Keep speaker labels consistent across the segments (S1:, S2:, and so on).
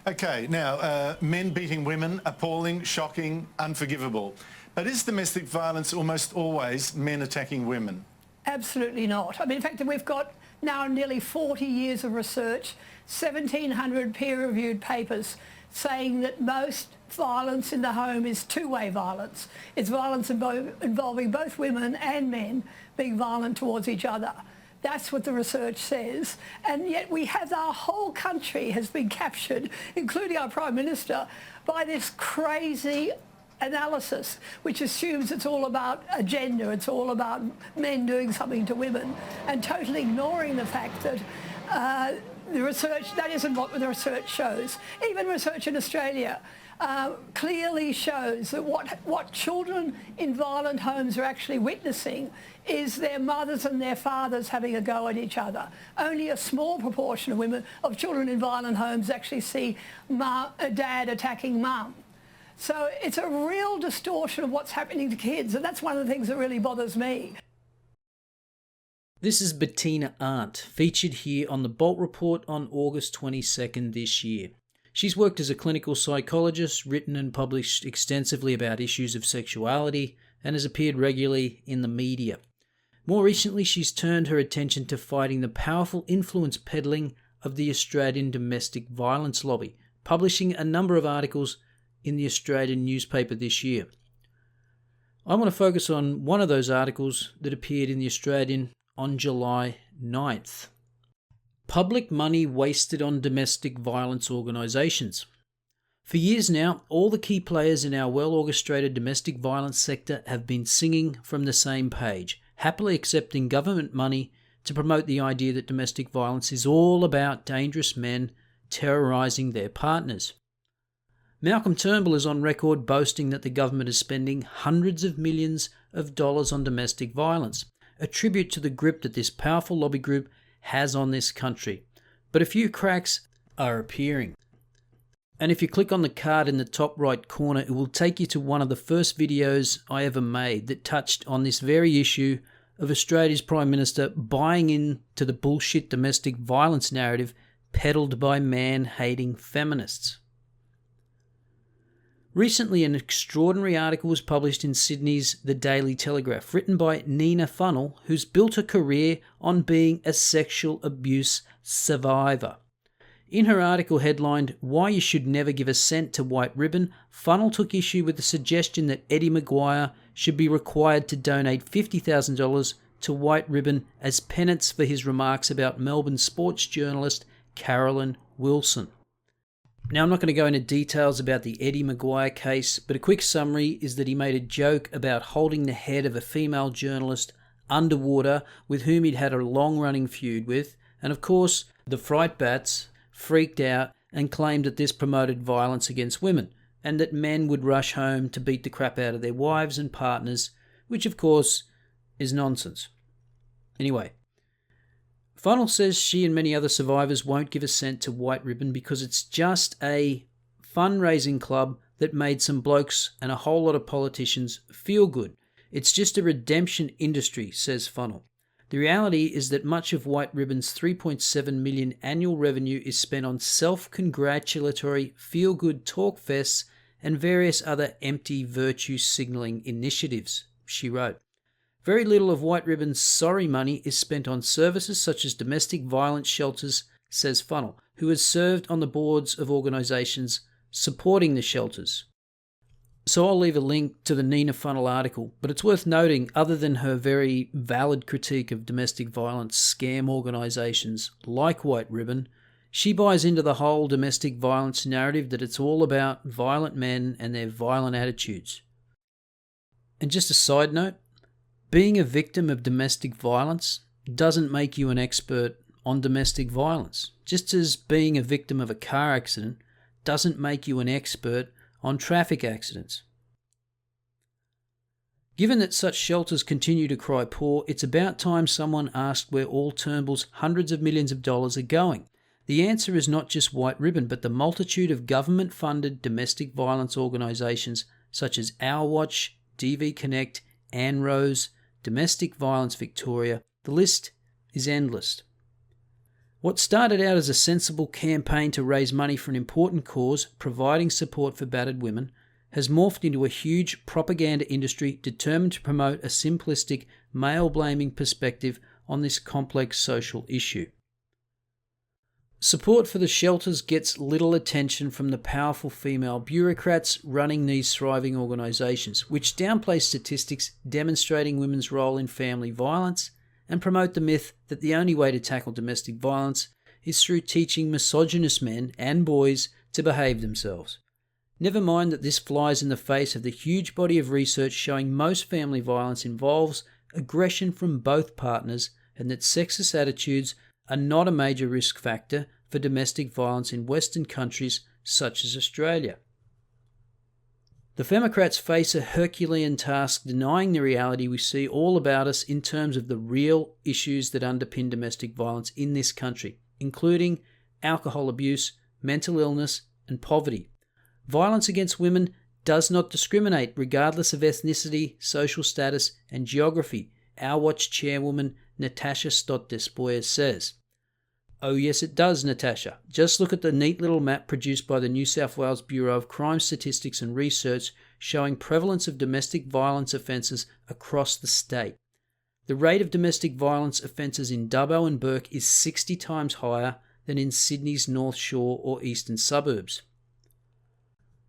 S1: Okay, now, men beating women, appalling, shocking, unforgivable. But is domestic violence almost always men attacking women?
S2: Absolutely not. I mean, in fact, we've got now nearly 40 years of research, 1,700 peer-reviewed papers saying that most violence in the home is two-way violence. It's violence involving both women and men being violent towards each other. That's what the research says. And yet we have, our whole country has been captured, including our Prime Minister, by this crazy analysis which assumes it's all about a gender, it's all about men doing something to women, and totally ignoring the fact that the research, that isn't what the research shows. Even research in Australia clearly shows that what children in violent homes are actually witnessing is their mothers and their fathers having a go at each other. Only a small proportion of children in violent homes actually see dad attacking mum. So it's a real distortion of what's happening to kids, and that's one of the things that really bothers me.
S3: This is Bettina Arndt, featured here on the Bolt Report on August 22nd this year. She's worked as a clinical psychologist, written and published extensively about issues of sexuality, and has appeared regularly in the media. More recently, she's turned her attention to fighting the powerful influence peddling of the Australian domestic violence lobby, publishing a number of articles in the Australian newspaper this year. I want to focus on one of those articles that appeared in the Australian on July 9th. Public money wasted on domestic violence organisations. For years now, all the key players in our well-orchestrated domestic violence sector have been singing from the same page, happily accepting government money to promote the idea that domestic violence is all about dangerous men terrorising their partners. Malcolm Turnbull is on record boasting that the government is spending hundreds of millions of dollars on domestic violence, a tribute to the grip that this powerful lobby group has on this country. But a few cracks are appearing. And if you click on the card in the top right corner, it will take you to one of the first videos I ever made that touched on this very issue of Australia's Prime Minister buying into the bullshit domestic violence narrative peddled by man-hating feminists. Recently, an extraordinary article was published in Sydney's The Daily Telegraph, written by Nina Funnell, who's built a career on being a sexual abuse survivor. In her article headlined, "Why You Should Never Give a Cent to White Ribbon," Funnell took issue with the suggestion that Eddie Maguire should be required to donate $50,000 to White Ribbon as penance for his remarks about Melbourne sports journalist Carolyn Wilson. Now, I'm not going to go into details about the Eddie Maguire case, but a quick summary is that he made a joke about holding the head of a female journalist underwater with whom he'd had a long-running feud with, and of course, the Fright Bats freaked out and claimed that this promoted violence against women, and that men would rush home to beat the crap out of their wives and partners, which of course is nonsense. Anyway, Funnell says she and many other survivors won't give a cent to White Ribbon because it's just a fundraising club that made some blokes and a whole lot of politicians feel good. It's just a redemption industry, says Funnell. The reality is that much of White Ribbon's $3.7 million annual revenue is spent on self-congratulatory, feel-good talk fests and various other empty virtue signalling initiatives, she wrote. Very little of White Ribbon's sorry money is spent on services such as domestic violence shelters, says Funnell, who has served on the boards of organisations supporting the shelters. So I'll leave a link to the Nina Funnell article, but it's worth noting, other than her very valid critique of domestic violence scam organisations like White Ribbon, she buys into the whole domestic violence narrative that it's all about violent men and their violent attitudes. And just a side note, being a victim of domestic violence doesn't make you an expert on domestic violence, just as being a victim of a car accident doesn't make you an expert on traffic accidents. Given that such shelters continue to cry poor, it's about time someone asked where all Turnbull's hundreds of millions of dollars are going. The answer is not just White Ribbon, but the multitude of government-funded domestic violence organisations such as Our Watch, DV Connect, Ann Rose, Domestic Violence Victoria. The list is endless. What started out as a sensible campaign to raise money for an important cause, providing support for battered women, has morphed into a huge propaganda industry determined to promote a simplistic, male-blaming perspective on this complex social issue. Support for the shelters gets little attention from the powerful female bureaucrats running these thriving organisations, which downplay statistics demonstrating women's role in family violence and promote the myth that the only way to tackle domestic violence is through teaching misogynist men and boys to behave themselves. Never mind that this flies in the face of the huge body of research showing most family violence involves aggression from both partners and that sexist attitudes are not a major risk factor for domestic violence in Western countries such as Australia. The Femocrats face a Herculean task denying the reality we see all about us in terms of the real issues that underpin domestic violence in this country, including alcohol abuse, mental illness, and poverty. Violence against women does not discriminate regardless of ethnicity, social status, and geography, Our Watch chairwoman Natasha Stott-Despoja says. Oh yes it does, Natasha. Just look at the neat little map produced by the New South Wales Bureau of Crime Statistics and Research showing prevalence of domestic violence offences across the state. The rate of domestic violence offences in Dubbo and Bourke is 60 times higher than in Sydney's North Shore or eastern suburbs.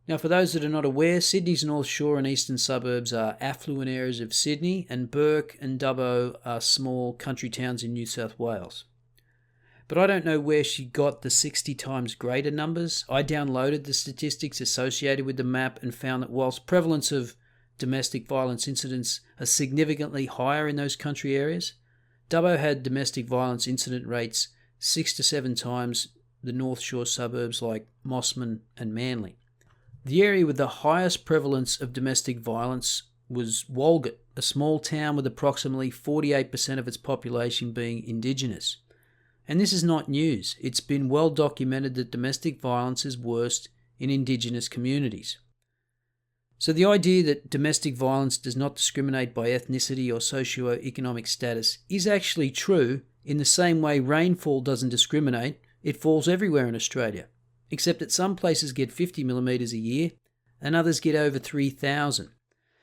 S3: Now, for those that are not aware, Sydney's North Shore and eastern suburbs are affluent areas of Sydney, and Bourke and Dubbo are small country towns in New South Wales. But I don't know where she got the 60 times greater numbers. I downloaded the statistics associated with the map and found that whilst prevalence of domestic violence incidents are significantly higher in those country areas, Dubbo had domestic violence incident rates 6 to 7 times the North Shore suburbs like Mossman and Manly. The area with the highest prevalence of domestic violence was Walgett, a small town with approximately 48% of its population being Indigenous. And this is not news. It's been well documented that domestic violence is worst in Indigenous communities. So the idea that domestic violence does not discriminate by ethnicity or socio-economic status is actually true in the same way rainfall doesn't discriminate. It falls everywhere in Australia, except that some places get 50 millimetres a year and others get over 3,000.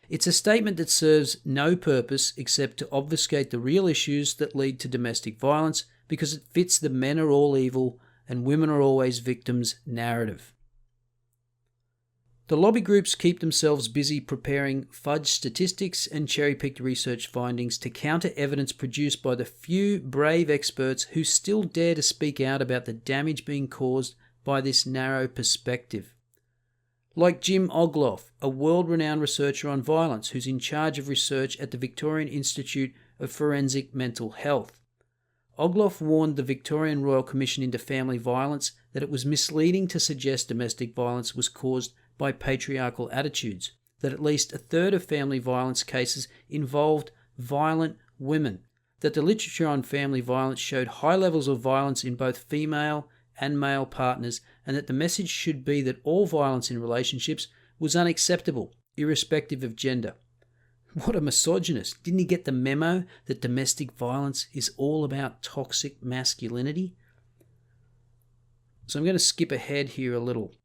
S3: It's a statement that serves no purpose except to obfuscate the real issues that lead to domestic violence because it fits the men are all evil and women are always victims narrative. The lobby groups keep themselves busy preparing fudge statistics and cherry-picked research findings to counter evidence produced by the few brave experts who still dare to speak out about the damage being caused by this narrow perspective. Like Jim Ogloff, a world-renowned researcher on violence who's in charge of research at the Victorian Institute of Forensic Mental Health. Ogloff warned the Victorian Royal Commission into Family Violence that it was misleading to suggest domestic violence was caused by patriarchal attitudes, that at least a third of family violence cases involved violent women, that the literature on family violence showed high levels of violence in both female and male partners, and that the message should be that all violence in relationships was unacceptable, irrespective of gender. What a misogynist. Didn't he get the memo that domestic violence is all about toxic masculinity? So I'm going to skip ahead here a little.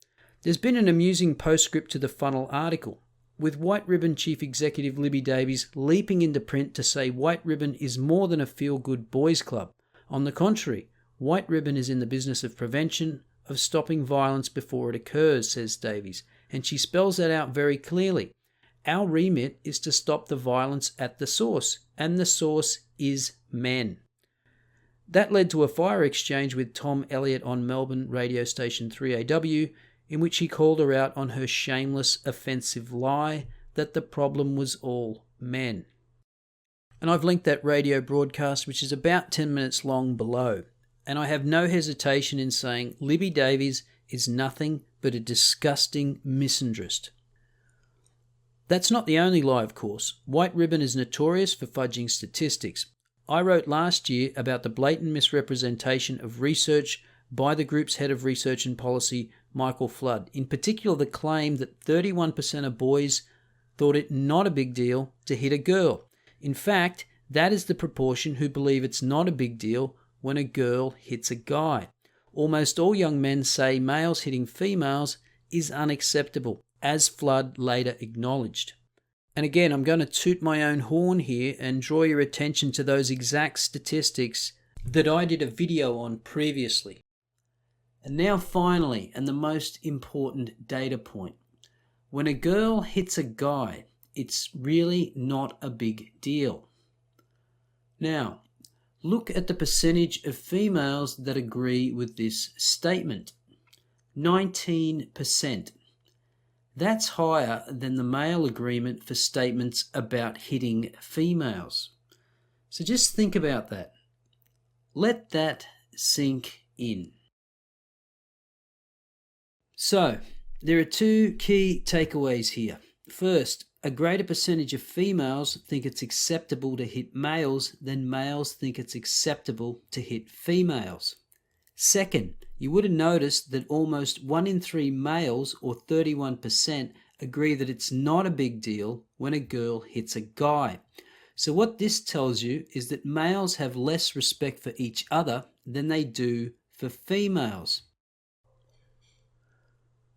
S3: There's been an amusing postscript to the Funnel article, with White Ribbon Chief Executive Libby Davies leaping into print to say White Ribbon is more than a feel-good boys club. On the contrary, White Ribbon is in the business of prevention, of stopping violence before it occurs, says Davies, and she spells that out very clearly. Our remit is to stop the violence at the source, and the source is men. That led to a fire exchange with Tom Elliott on Melbourne radio station 3AW, in which he called her out on her shameless, offensive lie that the problem was all men. And I've linked that radio broadcast, which is about 10 minutes long, below. And I have no hesitation in saying Libby Davies is nothing but a disgusting misandrist. That's not the only lie, of course. White Ribbon is notorious for fudging statistics. I wrote last year about the blatant misrepresentation of research by the group's head of research and policy, Michael Flood. In particular, the claim that 31% of boys thought it not a big deal to hit a girl. In fact, that is the proportion who believe it's not a big deal when a girl hits a guy. Almost all young men say males hitting females is unacceptable, as Flood later acknowledged. And again, I'm going to toot my own horn here and draw your attention to those exact statistics that I did a video on previously. And now finally, and the most important data point. When a girl hits a guy, it's really not a big deal. Now, look at the percentage of females that agree with this statement. 19%. That's higher than the male agreement for statements about hitting females. So just think about that. Let that sink in. So, there are two key takeaways here. First, a greater percentage of females think it's acceptable to hit males than males think it's acceptable to hit females. Second, you would have noticed that almost 1 in 3 males, or 31%, agree that it's not a big deal when a girl hits a guy. So what this tells you is that males have less respect for each other than they do for females.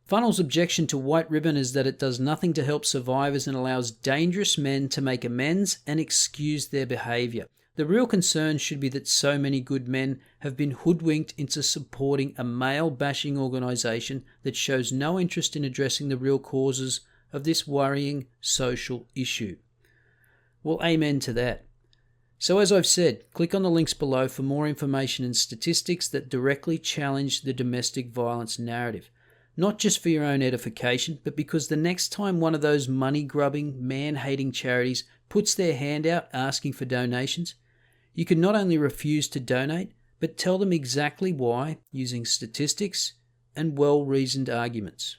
S3: Funnel's objection to White Ribbon is that it does nothing to help survivors and allows dangerous men to make amends and excuse their behaviour. The real concern should be that so many good men have been hoodwinked into supporting a male-bashing organisation that shows no interest in addressing the real causes of this worrying social issue. Well, amen to that. So as I've said, click on the links below for more information and statistics that directly challenge the domestic violence narrative. Not just for your own edification, but because the next time one of those money-grubbing, man-hating charities puts their hand out asking for donations, you can not only refuse to donate, but tell them exactly why using statistics and well-reasoned arguments.